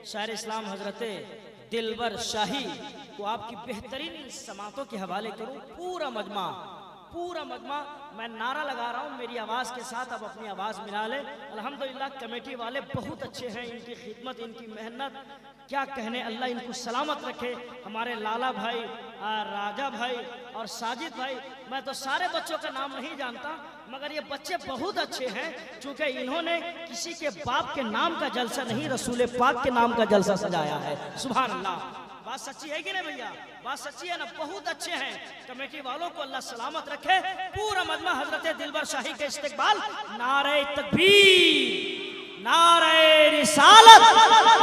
शायर इस्लाम हजरत दिलबर शाही को आपकी बेहतरीन समातों के हवाले करूं। पूरा मजमा मैं नारा लगा रहा हूं, मेरी आवाज़ के साथ अब अपनी आवाज़ मिला ले। अल्हम्दुलिल्लाह कमेटी वाले बहुत अच्छे हैं, इनकी खिदमत, इनकी मेहनत क्या कहने, अल्लाह इनको सलामत रखे। हमारे लाला भाई, राजा भाई और साजिद भाई, मैं तो सारे बच्चों का नाम नहीं जानता, मगर ये बच्चे बहुत अच्छे हैं, क्योंकि इन्होंने किसी के बाप के नाम का जलसा नहीं, रसूल पाक के नाम का जलसा सजाया है। सुभान अल्लाह। बात सच्ची है कि नहीं भैया? बात सच्ची है ना? बहुत अच्छे हैं। कमेटी वालों को अल्लाह सलामत रखे। पूरा मजमा हजरत दिलबर शाही के इस्तेकबाल। नारे तकबीर, नारे रिसालत,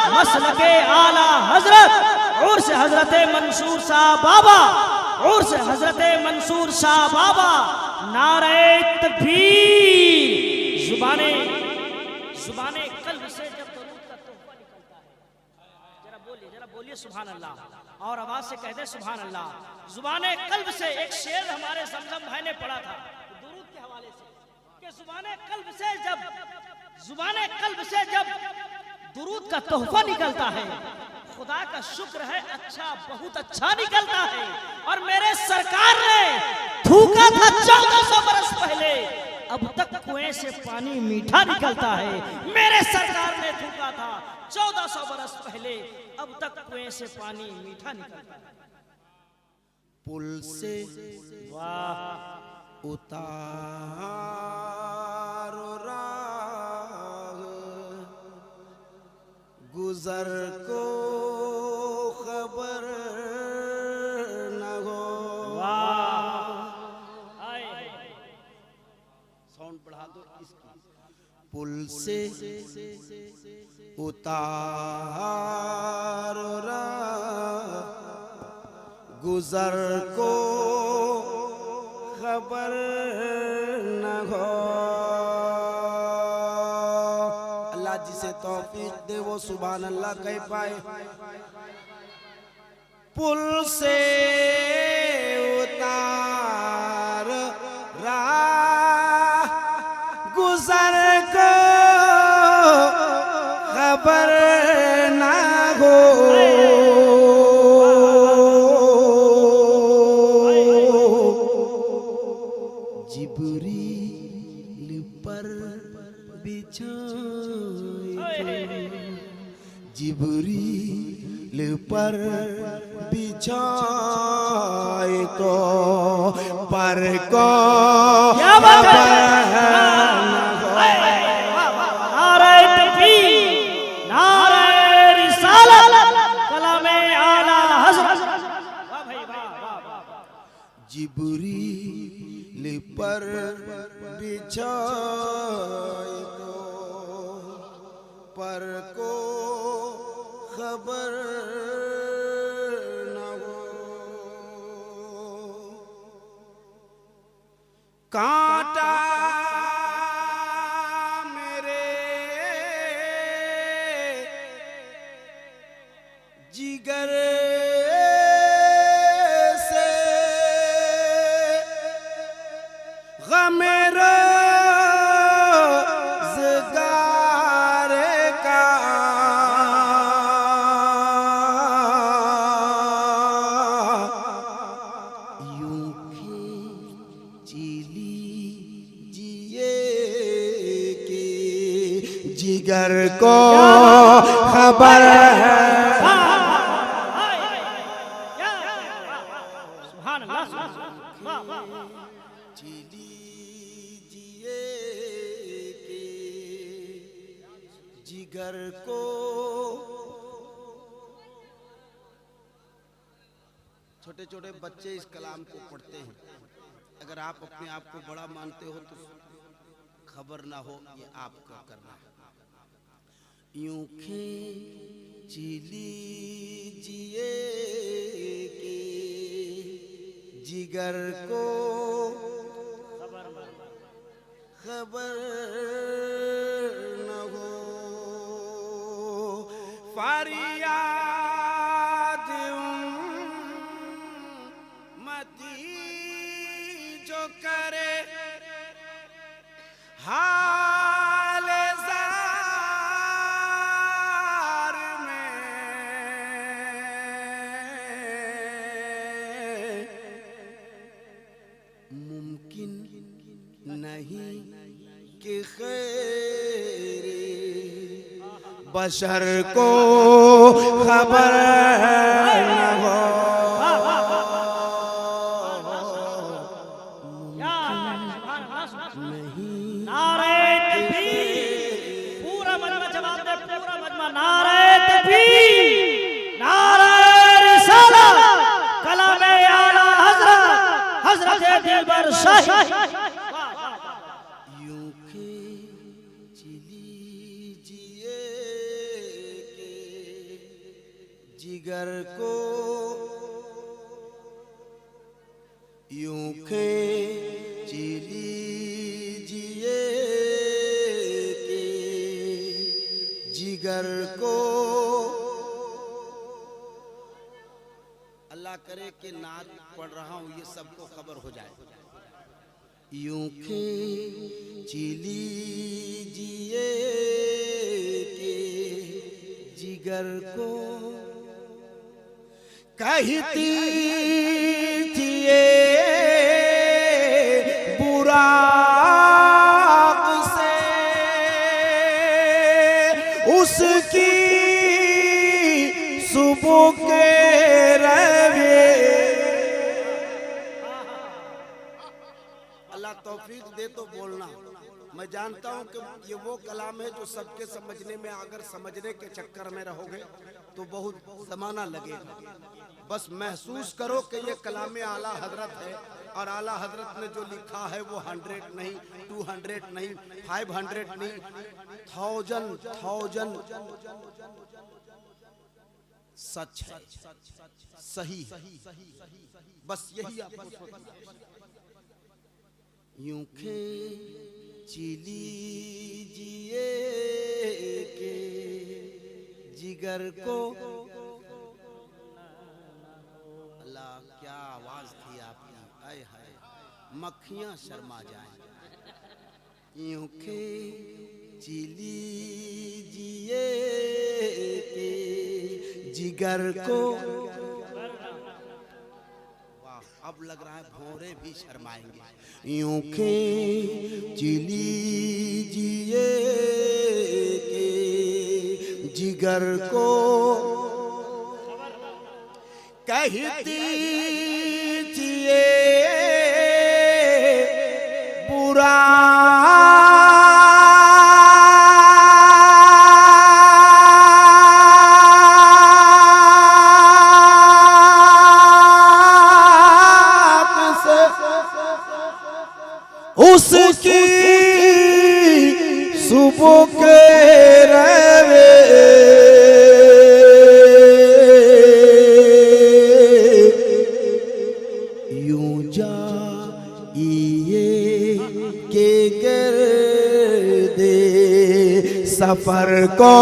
मसलके आला हजरत और से हजरत मंसूर शाह बाबा, और से हजरत मंसूर शाह बाबा। नारे तकबीर। जुबाने कल्ब से जब दरूद का तोहफा निकलता है, जरा बोलिए सुभान अल्लाह, और आवाज से कहते सुभान अल्लाह। जुबाने कल्ब से एक शेर हमारे जमजम भाई ने पढ़ा था दुरूद के हवाले से, कि जुबाने कल्ब से जब दुरूद का तोहफा निकलता है, खुदा का शुक्र है अच्छा, बहुत अच्छा निकलता है। और मेरे सरकार ने थूका था 1400 बरस पहले, अब तक कुएं से पानी मीठा निकलता है। मेरे सरकार ने थूका था 1400 बरस पहले, अब तक कुएं से पानी मीठा निकलता है। पुल से वाह उतारो राह, गुजर को खबर न हो। साउंड बढ़ा दो इसकी। पुल से उतारो राह, गुजर को खबर न हो। अल्लाह जिसे तौफीक दे वो सुभान अल्लाह कह पाए। पुल से उतार राह, गुजर को खबर ना हो। जिब्रील पर बिछाए, जिब्रील पर बिछाए तो पर को जिब्रील पर बिछाए तो पर को खबर न हो। कांटा मेरे जिगर जिगर को खबर है। जिगर को छोटे छोटे बच्चे इस कलाम को पढ़ते हैं। अगर आप अपने आप को बड़ा मानते हो तो खबर ना हो, ये आपका करना है। यूं खींच लीजिए कि जिगर को खबर न हो। फरियाद उम्मती जो करे हाल जार में, बशर को खबर न हो। नारे तकबीर, पूरा मजमा जवाब दे, पूरा मजमा नारे तकबीर, नारे रिसालत, कलामे आला हजरत, हजरत दिलबर शाही। यूं खींचिए के जिगर को, यूं खींचिए के जिगर को। अल्लाह करे कि नात पढ़ रहा हूँ ये सबको खबर हो जाए। यूं खींची लीजिए के जिगर को, कहती थी ये बुराक से उसकी सुबह के रवे। अल्लाह तौफीक दे तो बोलना। मैं जानता हूं कि ये वो कलाम है जो सबके समझने में, अगर समझने के चक्कर में रहोगे तो बहुत जमाना लगेगा। बस महसूस करो कि ये कलाम आला हजरत है, और आला हजरत ने जो लिखा है वो 100 नहीं, 200 नहीं, 500 नहीं, 1000 सच है, सही है। बस यही आपको यूं खींची लीजिए के जिगर को। अल्लाह क्या आवाज थी आपकी, आए हाय मक्खियां शर्मा जाएं। यूं खींची लीजिए के जिगर को। अब लग रहा है भौरे भी शर्माएंगे। यूं खींची लीजिए के जिगर को, कहती थी ये बुरा उसकी सुबह के रवे। यूं जाइए के गर्दे सफर को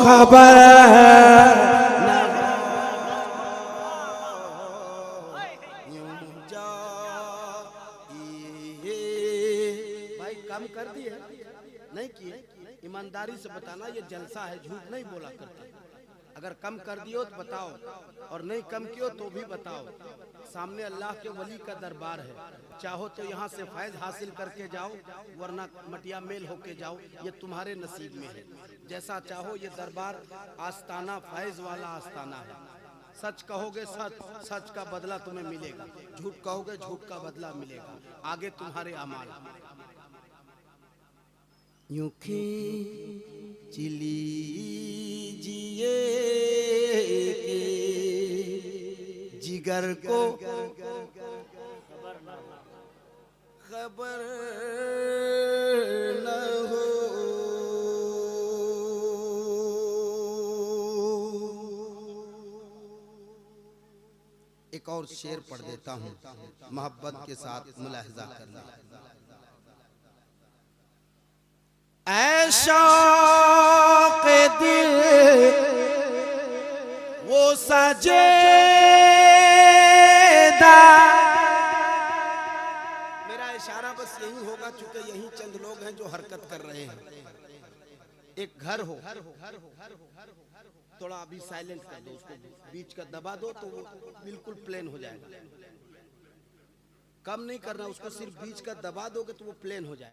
खबर काम कर दिए नहीं किए। ईमानदारी से बताना, ये जलसा है, झूठ नहीं बोला करते। अगर कम कर दियो तो बताओ, और नहीं कम कियो तो भी बताओ। सामने अल्लाह के वली का दरबार है, चाहो तो यहाँ से फैज हासिल करके जाओ, वरना मटिया मेल होके जाओ, ये तुम्हारे नसीब में है। जैसा चाहो, ये दरबार आस्ताना फैज वाला आस्ताना है। सच कहोगे सच, सच का बदला तुम्हें मिलेगा। झूठ कहोगे झूठ का बदला मिलेगा। आगे तुम्हारे अमाल। यूं खींची लीजिए के जिगर को, खबर न हो। एक और शेर पढ़ देता हूँ, मोहब्बत के साथ मुलाहिजा करना। ऐ शौक़ दिल वो सजेदा। मेरा इशारा बस यही होगा, चूंकि यही चंद लोग हैं जो हरकत कर रहे हैं। एक घर हो, थोड़ा अभी साइलेंट कर दो उसको, बीच का दबा दो तो वो बिल्कुल प्लेन हो जाएगा। कम नहीं करना उसको, सिर्फ बीच का दबा दोगे तो वो प्लेन हो जाएगा।